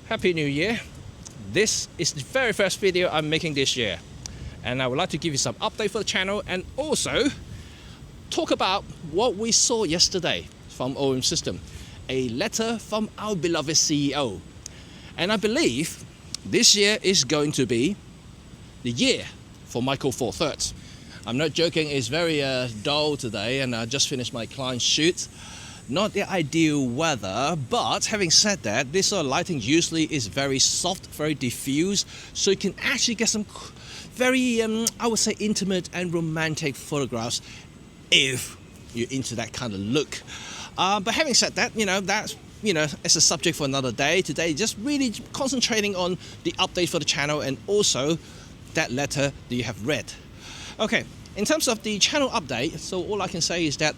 Happy New Year. This is the very first video I'm making this year, and I would like to give you some update for the channel and also talk about what we saw yesterday from OM System, a letter from our beloved CEO. And I believe this year is going to be the year for Micro Four Thirds. I'm not joking, it's very dull today, and I just finished my client shoot. Not the ideal weather, but having said that, this sort of lighting usually is very soft, very diffuse, so you can actually get some very, I would say, intimate and romantic photographs if you're into that kind of look. But having said that, that's it's a subject for another day. Today, just really concentrating on the update for the channel and also that letter that you have read. Okay, in terms of the channel update, so all I can say is that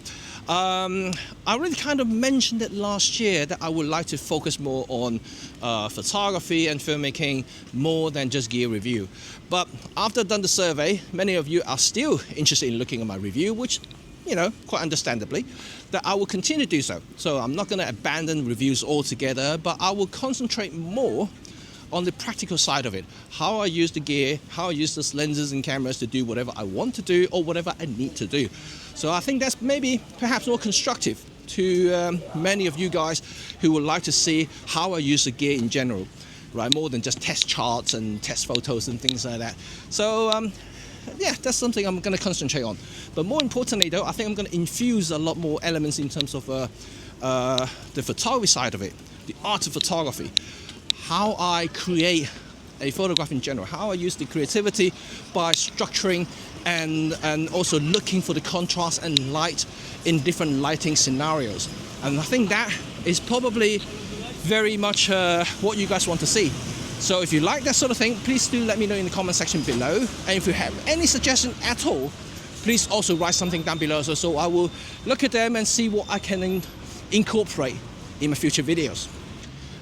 I already kind of mentioned it last year that I would like to focus more on photography and filmmaking more than just gear review. But after I've done the survey, many of you are still interested in looking at my review, which, quite understandably, that I will continue to do so. So I'm not going to abandon reviews altogether, but I will concentrate more on the practical side of it. How I use the gear, how I use those lenses and cameras to do whatever I want to do or whatever I need to do. So I think that's perhaps more constructive to many of you guys who would like to see how I use the gear in general, right? More than just test charts and test photos and things like that. So yeah, that's something I'm going to concentrate on. But more importantly though, I think I'm going to infuse a lot more elements in terms of the photography side of it, the art of photography, how I create a photograph in general, how I use the creativity by structuring and also looking for the contrast and light in different lighting scenarios. And I think that is probably very much what you guys want to see. So if you like that sort of thing, please do let me know in the comment section below. And if you have any suggestion at all, please also write something down below so I will look at them and see what I can incorporate in my future videos.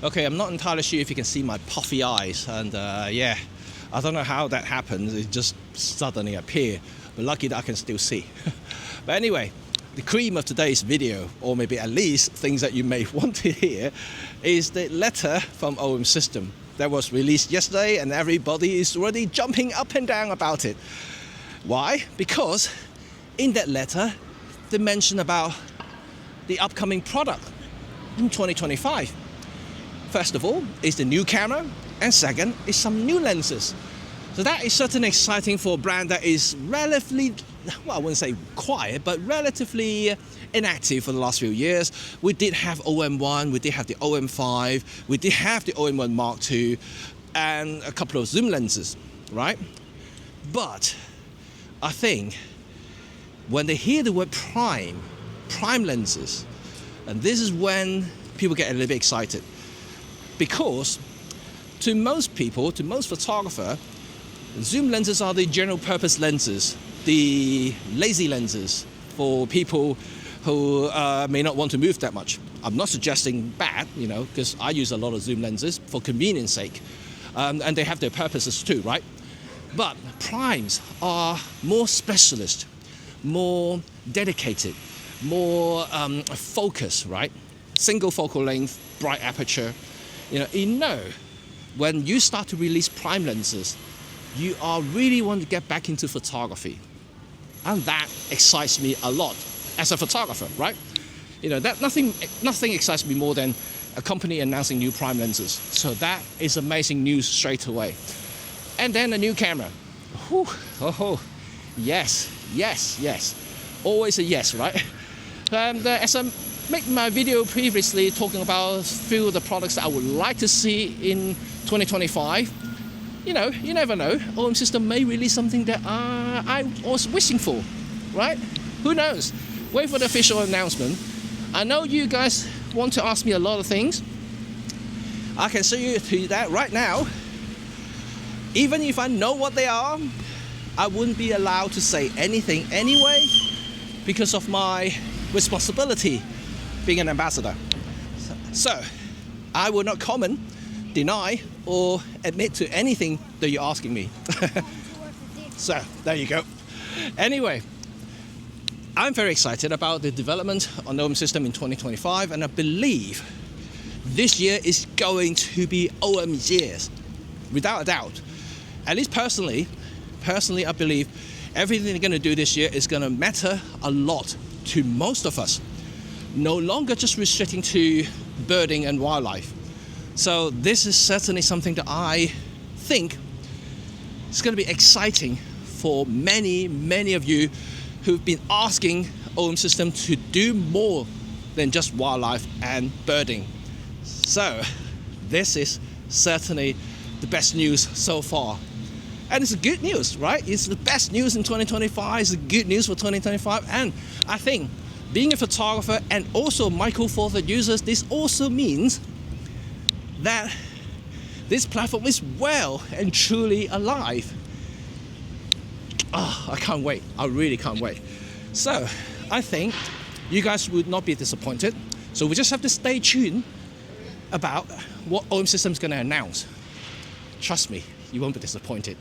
Okay, I'm not entirely sure if you can see my puffy eyes, and yeah, I don't know how that happens, it just suddenly appeared, but lucky that I can still see. But anyway, the cream of today's video, or maybe at least things that you may want to hear, is the letter from OM System that was released yesterday, and everybody is already jumping up and down about it. Why? Because in that letter, they mention about the upcoming product in 2025. First of all, is the new camera, and second is some new lenses. So that is certainly exciting for a brand that is relatively, well, I wouldn't say quiet, but relatively inactive for the last few years. We did have OM1, we did have the OM5, we did have the OM1 Mark II, and a couple of zoom lenses, right? But I think when they hear the word prime lenses, and this is when people get a little bit excited. Because to most people, to most photographers, zoom lenses are the general purpose lenses, the lazy lenses for people who may not want to move that much. I'm not suggesting bad, because I use a lot of zoom lenses for convenience sake, and they have their purposes too, right? But primes are more specialist, more dedicated, more focused, right? Single focal length, bright aperture. When you start to release prime lenses, you are really want to get back into photography. And that excites me a lot as a photographer, right? That nothing excites me more than a company announcing new prime lenses. So that is amazing news straight away. And then a new camera. Whew, oh, yes. Always a yes, right? And as I make my video previously talking about a few of the products that I would like to see in 2025, you never know. OM System may release something that I was wishing for, right? Who knows? Wait for the official announcement. I know you guys want to ask me a lot of things. I can show you to that right now. Even if I know what they are, I wouldn't be allowed to say anything anyway because of my responsibility being an ambassador. So I will not comment, deny, or admit to anything that you're asking me. So there you go. Anyway, I'm very excited about the development on OM System in 2025, and I believe this year is going to be OM years, without a doubt. At least personally, I believe everything they're going to do this year is going to matter a lot to most of us. No longer just restricting to birding and wildlife. So this is certainly something that I think is going to be exciting for many of you who've been asking OM System to do more than just wildlife and birding. So this is certainly the best news so far. And it's good news, right? It's the best news in 2025. It's the good news for 2025. And I think being a photographer and also Micro Four Thirds users, this also means that this platform is well and truly alive. Oh, I can't wait. I really can't wait. So I think you guys would not be disappointed. So we just have to stay tuned about what OM System is going to announce. Trust me, you won't be disappointed.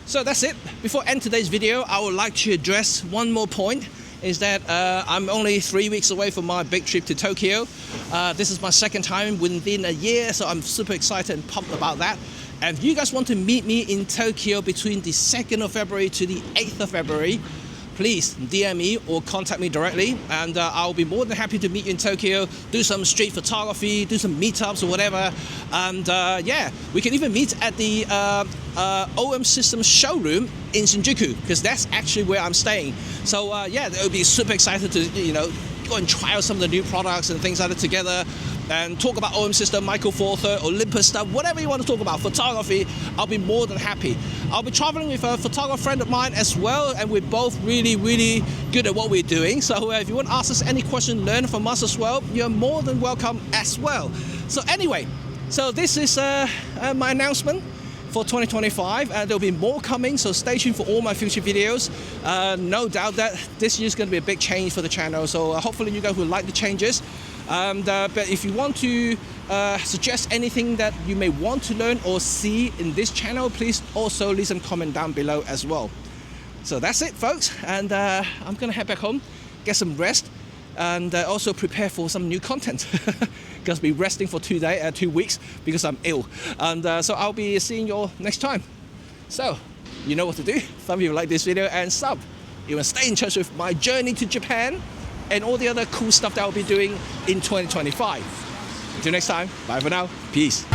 So that's it. Before I end today's video, I would like to address one more point, is that I'm only 3 weeks away from my big trip to Tokyo. This is my second time within a year, so I'm super excited and pumped about that. And if you guys want to meet me in Tokyo between the 2nd of February to the 8th of February, please DM me or contact me directly, and I'll be more than happy to meet you in Tokyo, do some street photography, do some meetups or whatever. And yeah, we can even meet at the OM System showroom in Shinjuku, because that's actually where I'm staying. So yeah, it'll be super excited to, you know, go and try out some of the new products and things like that together, and talk about OM System, Micro Four Thirds, Olympus stuff, whatever you want to talk about, photography, I'll be more than happy. I'll be traveling with a photographer friend of mine as well, and we're both really good at what we're doing. So if you want to ask us any question, learn from us as well, you're more than welcome as well. So anyway, so this is my announcement for 2025, and there'll be more coming, so stay tuned for all my future videos. No doubt that this year's going to be a big change for the channel, so hopefully you guys will like the changes. But if you want to suggest anything that you may want to learn or see in this channel, please also leave some comment down below as well. So that's it, folks, and I'm gonna head back home, get some rest, and also prepare for some new content. Because I'll be resting for 2 weeks because I'm ill, and so I'll be seeing you all next time. So you know what to do. Thumb if you like this video and sub. You want to stay in touch with my journey to Japan and all the other cool stuff that I'll be doing in 2025. Until next time, bye for now. Peace.